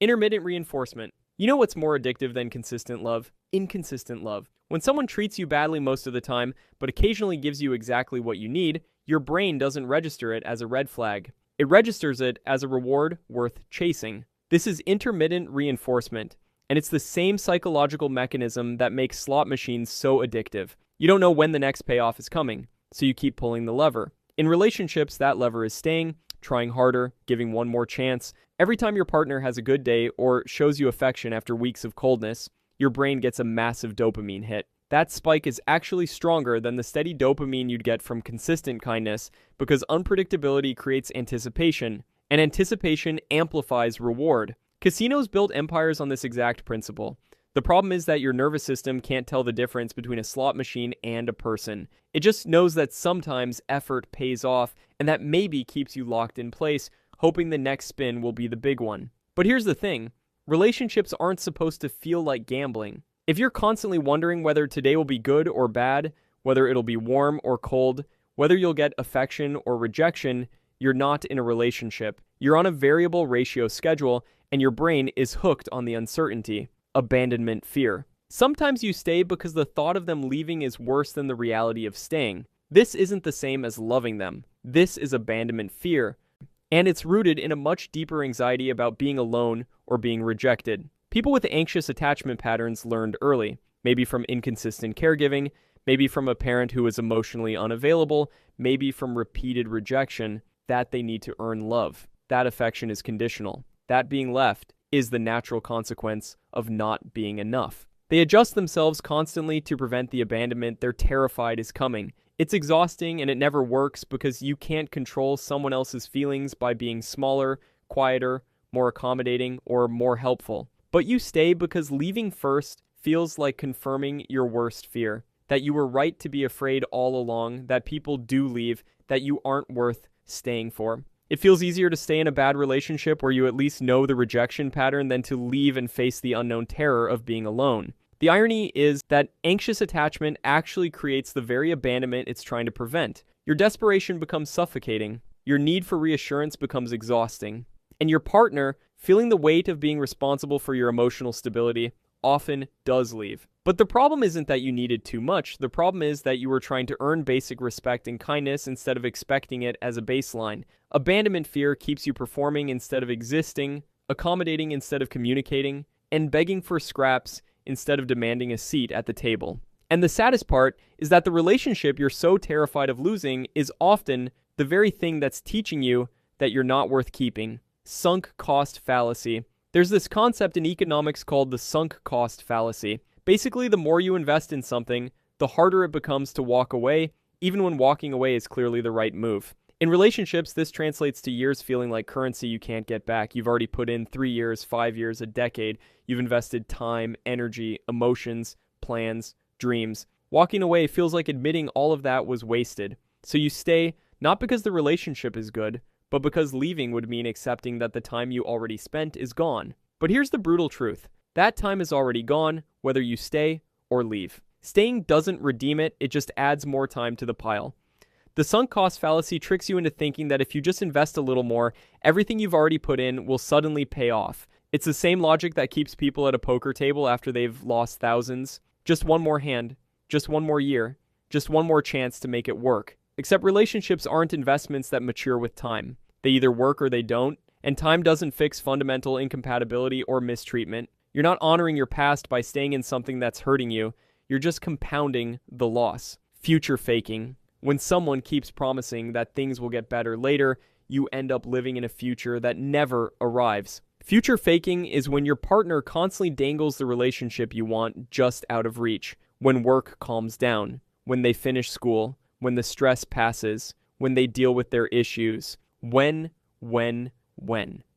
Intermittent reinforcement. You know what's more addictive than consistent love? Inconsistent love. When someone treats you badly most of the time, but occasionally gives you exactly what you need, your brain doesn't register it as a red flag. It registers it as a reward worth chasing. This is intermittent reinforcement, and it's the same psychological mechanism that makes slot machines so addictive. You don't know when the next payoff is coming, so you keep pulling the lever. In relationships, that lever is staying, trying harder, giving one more chance. Every time your partner has a good day or shows you affection after weeks of coldness, your brain gets a massive dopamine hit. That spike is actually stronger than the steady dopamine you'd get from consistent kindness because unpredictability creates anticipation, and anticipation amplifies reward. Casinos built empires on this exact principle. The problem is that your nervous system can't tell the difference between a slot machine and a person. It just knows that sometimes effort pays off, and that maybe keeps you locked in place, hoping the next spin will be the big one. But here's the thing. Relationships aren't supposed to feel like gambling. If you're constantly wondering whether today will be good or bad, whether it'll be warm or cold, whether you'll get affection or rejection, you're not in a relationship. You're on a variable ratio schedule, and your brain is hooked on the uncertainty. Abandonment fear. Sometimes you stay because the thought of them leaving is worse than the reality of staying. This isn't the same as loving them. This is abandonment fear, and it's rooted in a much deeper anxiety about being alone or being rejected. People with anxious attachment patterns learned early, maybe from inconsistent caregiving, maybe from a parent who was emotionally unavailable, maybe from repeated rejection, that they need to earn love. That affection is conditional. That being left is the natural consequence of not being enough. They adjust themselves constantly to prevent the abandonment they're terrified is coming. It's exhausting and it never works because you can't control someone else's feelings by being smaller, quieter, more accommodating, or more helpful. But you stay because leaving first feels like confirming your worst fear. That you were right to be afraid all along, that people do leave, that you aren't worth staying for. It feels easier to stay in a bad relationship where you at least know the rejection pattern than to leave and face the unknown terror of being alone. The irony is that anxious attachment actually creates the very abandonment it's trying to prevent. Your desperation becomes suffocating. Your need for reassurance becomes exhausting. And your partner, feeling the weight of being responsible for your emotional stability, often does leave. But the problem isn't that you needed too much. The problem is that you were trying to earn basic respect and kindness instead of expecting it as a baseline. Abandonment fear keeps you performing instead of existing, accommodating instead of communicating, and begging for scraps instead of demanding a seat at the table. And the saddest part is that the relationship you're so terrified of losing is often the very thing that's teaching you that you're not worth keeping. Sunk cost fallacy. There's this concept in economics called the sunk cost fallacy. Basically, the more you invest in something, the harder it becomes to walk away, even when walking away is clearly the right move. In relationships, this translates to years feeling like currency you can't get back. You've already put in 3 years, 5 years, a decade. You've invested time, energy, emotions, plans, dreams. Walking away feels like admitting all of that was wasted. So you stay, not because the relationship is good, but because leaving would mean accepting that the time you already spent is gone. But here's the brutal truth. That time is already gone, whether you stay or leave. Staying doesn't redeem it, it just adds more time to the pile. The sunk cost fallacy tricks you into thinking that if you just invest a little more, everything you've already put in will suddenly pay off. It's the same logic that keeps people at a poker table after they've lost thousands. Just one more hand, just one more year, just one more chance to make it work. Except relationships aren't investments that mature with time. They either work or they don't, and time doesn't fix fundamental incompatibility or mistreatment. You're not honoring your past by staying in something that's hurting you. You're just compounding the loss. Future faking. When someone keeps promising that things will get better later, you end up living in a future that never arrives. Future faking is when your partner constantly dangles the relationship you want just out of reach. When work calms down. When they finish school. When the stress passes. When they deal with their issues. When.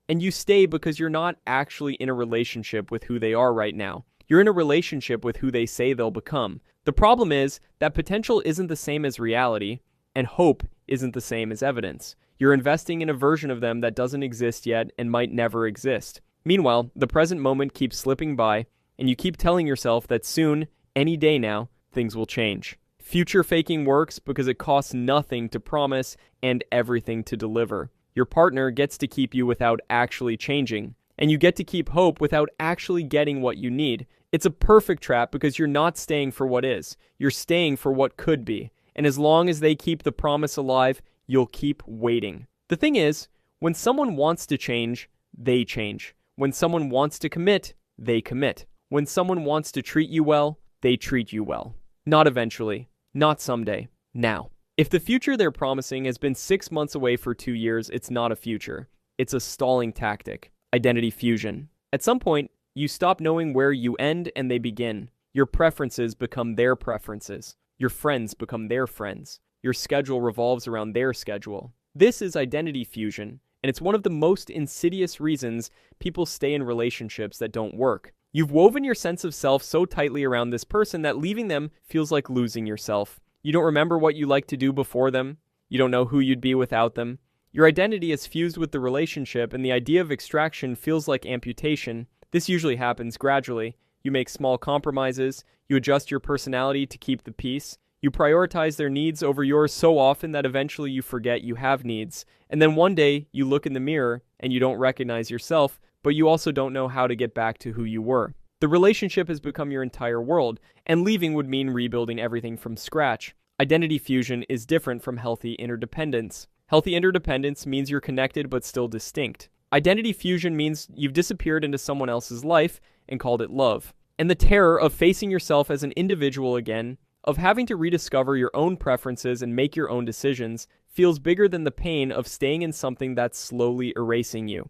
And you stay because you're not actually in a relationship with who they are right now. You're in a relationship with who they say they'll become. The problem is that potential isn't the same as reality, and hope isn't the same as evidence. You're investing in a version of them that doesn't exist yet and might never exist. Meanwhile, the present moment keeps slipping by, and you keep telling yourself that soon, any day now, things will change. Future faking works because it costs nothing to promise and everything to deliver. Your partner gets to keep you without actually changing. and you get to keep hope without actually getting what you need. It's a perfect trap because you're not staying for what is. You're staying for what could be. And as long as they keep the promise alive, you'll keep waiting. The thing is, when someone wants to change, they change. When someone wants to commit, they commit. When someone wants to treat you well, they treat you well. Not eventually. Not someday. Now. If the future they're promising has been 6 months away for 2 years, it's not a future. It's a stalling tactic. Identity fusion. At some point, you stop knowing where you end and they begin. Your preferences become their preferences. Your friends become their friends. Your schedule revolves around their schedule. This is identity fusion, and it's one of the most insidious reasons people stay in relationships that don't work. You've woven your sense of self so tightly around this person that leaving them feels like losing yourself. You don't remember what you liked to do before them. You don't know who you'd be without them. Your identity is fused with the relationship, and the idea of extraction feels like amputation. This usually happens gradually. You make small compromises. You adjust your personality to keep the peace. You prioritize their needs over yours so often that eventually you forget you have needs. And then one day, you look in the mirror and you don't recognize yourself, but you also don't know how to get back to who you were. The relationship has become your entire world, and leaving would mean rebuilding everything from scratch. Identity fusion is different from healthy interdependence. Healthy interdependence means you're connected but still distinct. Identity fusion means you've disappeared into someone else's life and called it love. And the terror of facing yourself as an individual again, of having to rediscover your own preferences and make your own decisions, feels bigger than the pain of staying in something that's slowly erasing you.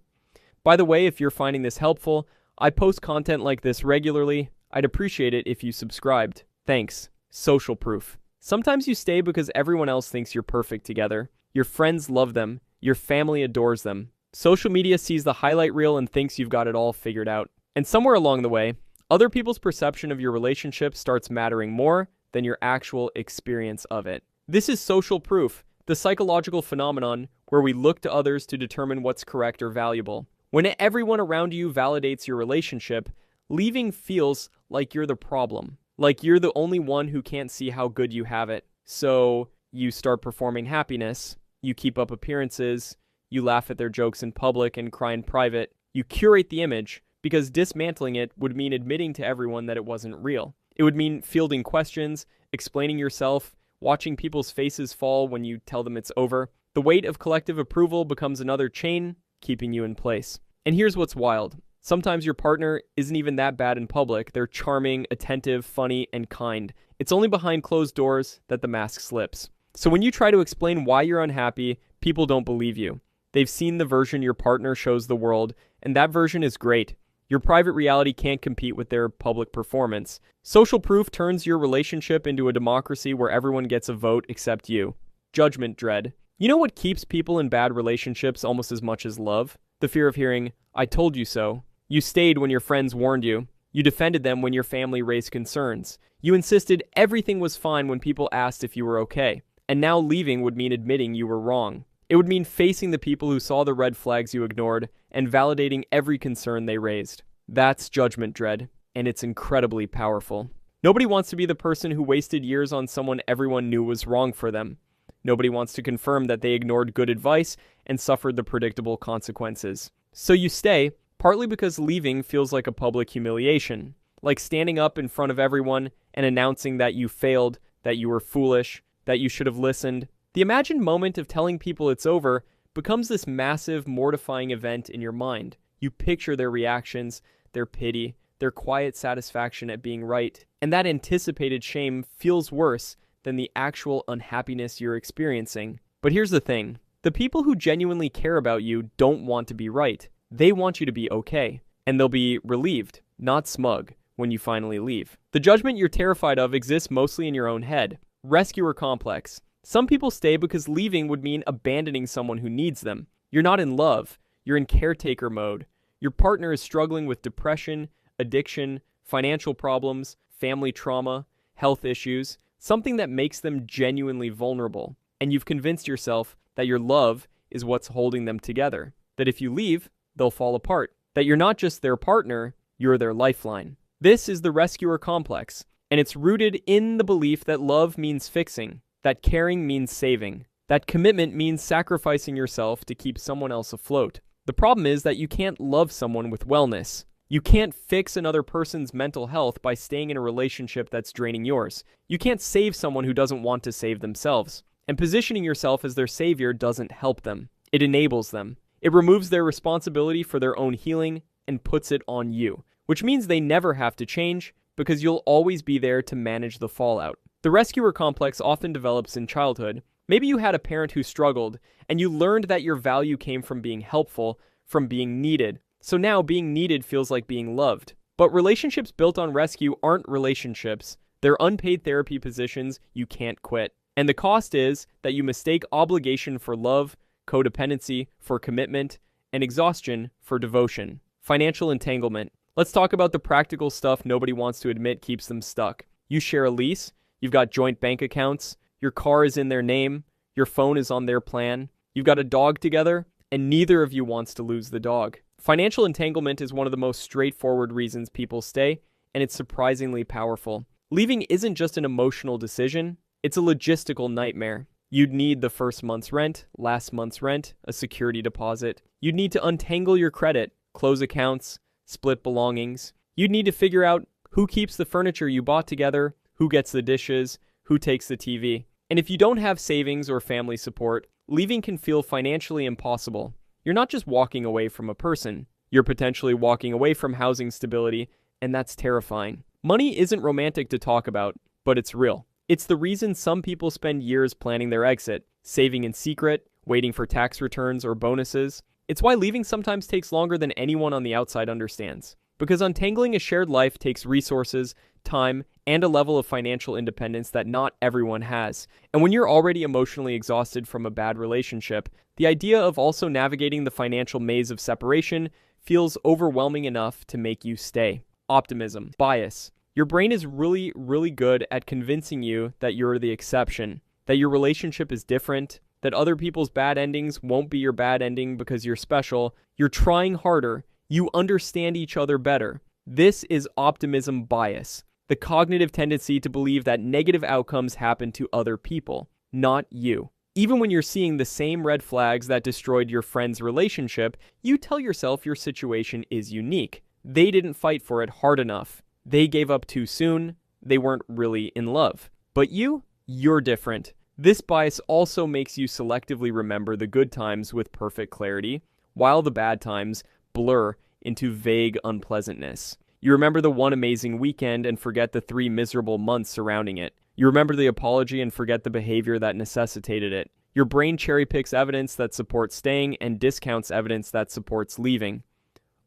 By the way, if you're finding this helpful, I post content like this regularly. I'd appreciate it if you subscribed. Thanks. Social proof. Sometimes you stay because everyone else thinks you're perfect together. Your friends love them. Your family adores them. Social media sees the highlight reel and thinks you've got it all figured out. And somewhere along the way, other people's perception of your relationship starts mattering more than your actual experience of it. This is social proof, the psychological phenomenon where we look to others to determine what's correct or valuable. When everyone around you validates your relationship, leaving feels like you're the problem, like you're the only one who can't see how good you have it. So you start performing happiness, you keep up appearances, you laugh at their jokes in public and cry in private. You curate the image because dismantling it would mean admitting to everyone that it wasn't real. It would mean fielding questions, explaining yourself, watching people's faces fall when you tell them it's over. The weight of collective approval becomes another chain, keeping you in place. And here's what's wild. Sometimes your partner isn't even that bad in public. They're charming, attentive, funny, and kind. It's only behind closed doors that the mask slips. So when you try to explain why you're unhappy, people don't believe you. They've seen the version your partner shows the world, and that version is great. Your private reality can't compete with their public performance. Social proof turns your relationship into a democracy where everyone gets a vote except you. Judgment dread. You know what keeps people in bad relationships almost as much as love? The fear of hearing, "I told you so." You stayed when your friends warned you. You defended them when your family raised concerns. You insisted everything was fine when people asked if you were okay. And now leaving would mean admitting you were wrong. It would mean facing the people who saw the red flags you ignored and validating every concern they raised. That's judgment dread, and it's incredibly powerful. Nobody wants to be the person who wasted years on someone everyone knew was wrong for them. Nobody wants to confirm that they ignored good advice and suffered the predictable consequences. So you stay, partly because leaving feels like a public humiliation, like standing up in front of everyone and announcing that you failed, that you were foolish, that you should have listened. The imagined moment of telling people it's over becomes this massive, mortifying event in your mind. You picture their reactions, their pity, their quiet satisfaction at being right, and that anticipated shame feels worse than the actual unhappiness you're experiencing. But here's the thing. The people who genuinely care about you don't want to be right. They want you to be okay, and they'll be relieved, not smug, when you finally leave. The judgment you're terrified of exists mostly in your own head. Rescuer complex. Some people stay because leaving would mean abandoning someone who needs them. You're not in love. You're in caretaker mode. Your partner is struggling with depression, addiction, financial problems, family trauma, health issues, something that makes them genuinely vulnerable. And you've convinced yourself that your love is what's holding them together. That if you leave, they'll fall apart. That you're not just their partner, you're their lifeline. This is the rescuer complex, and it's rooted in the belief that love means fixing, that caring means saving, that commitment means sacrificing yourself to keep someone else afloat. The problem is that you can't love someone with wellness. You can't fix another person's mental health by staying in a relationship that's draining yours. You can't save someone who doesn't want to save themselves. And positioning yourself as their savior doesn't help them. It enables them. It removes their responsibility for their own healing and puts it on you, which means they never have to change because you'll always be there to manage the fallout. The rescuer complex often develops in childhood. Maybe you had a parent who struggled, and you learned that your value came from being helpful, from being needed. So now being needed feels like being loved. But relationships built on rescue aren't relationships. They're unpaid therapy positions you can't quit. And the cost is that you mistake obligation for love, codependency for commitment, and exhaustion for devotion. Financial entanglement. Let's talk about the practical stuff nobody wants to admit keeps them stuck. You share a lease, you've got joint bank accounts, your car is in their name, your phone is on their plan, you've got a dog together, and neither of you wants to lose the dog. Financial entanglement is one of the most straightforward reasons people stay, and it's surprisingly powerful. Leaving isn't just an emotional decision, it's a logistical nightmare. You'd need the first month's rent, last month's rent, a security deposit. You'd need to untangle your credit, close accounts, split belongings. You'd need to figure out who keeps the furniture you bought together, who gets the dishes, who takes the TV. And if you don't have savings or family support, leaving can feel financially impossible. You're not just walking away from a person, you're potentially walking away from housing stability, and that's terrifying. Money isn't romantic to talk about, but it's real. It's the reason some people spend years planning their exit, saving in secret, waiting for tax returns or bonuses. It's why leaving sometimes takes longer than anyone on the outside understands. Because untangling a shared life takes resources, time, and a level of financial independence that not everyone has. And when you're already emotionally exhausted from a bad relationship, the idea of also navigating the financial maze of separation feels overwhelming enough to make you stay. Optimism bias. Your brain is really good at convincing you that you're the exception, that your relationship is different, that other people's bad endings won't be your bad ending because you're special, you're trying harder, you understand each other better. This is optimism bias, the cognitive tendency to believe that negative outcomes happen to other people, not you. Even when you're seeing the same red flags that destroyed your friend's relationship, you tell yourself your situation is unique. They didn't fight for it hard enough. They gave up too soon. They weren't really in love. But you're different. This bias also makes you selectively remember the good times with perfect clarity, while the bad times blur into vague unpleasantness. You remember the one amazing weekend and forget the 3 miserable months surrounding it. You remember the apology and forget the behavior that necessitated it. Your brain cherry-picks evidence that supports staying and discounts evidence that supports leaving.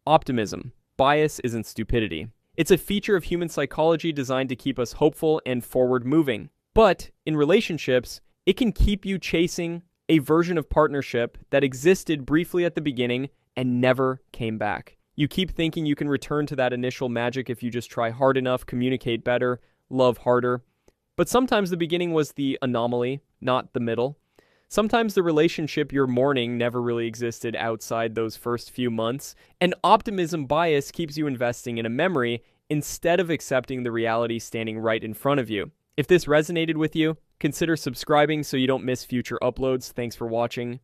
Optimism bias isn't stupidity. It's a feature of human psychology designed to keep us hopeful and forward-moving. But in relationships, it can keep you chasing a version of partnership that existed briefly at the beginning and never came back. You keep thinking you can return to that initial magic if you just try hard enough, communicate better, love harder. But sometimes the beginning was the anomaly, not the middle. Sometimes the relationship you're mourning never really existed outside those first few months, and optimism bias keeps you investing in a memory instead of accepting the reality standing right in front of you. If this resonated with you, consider subscribing so you don't miss future uploads. Thanks for watching.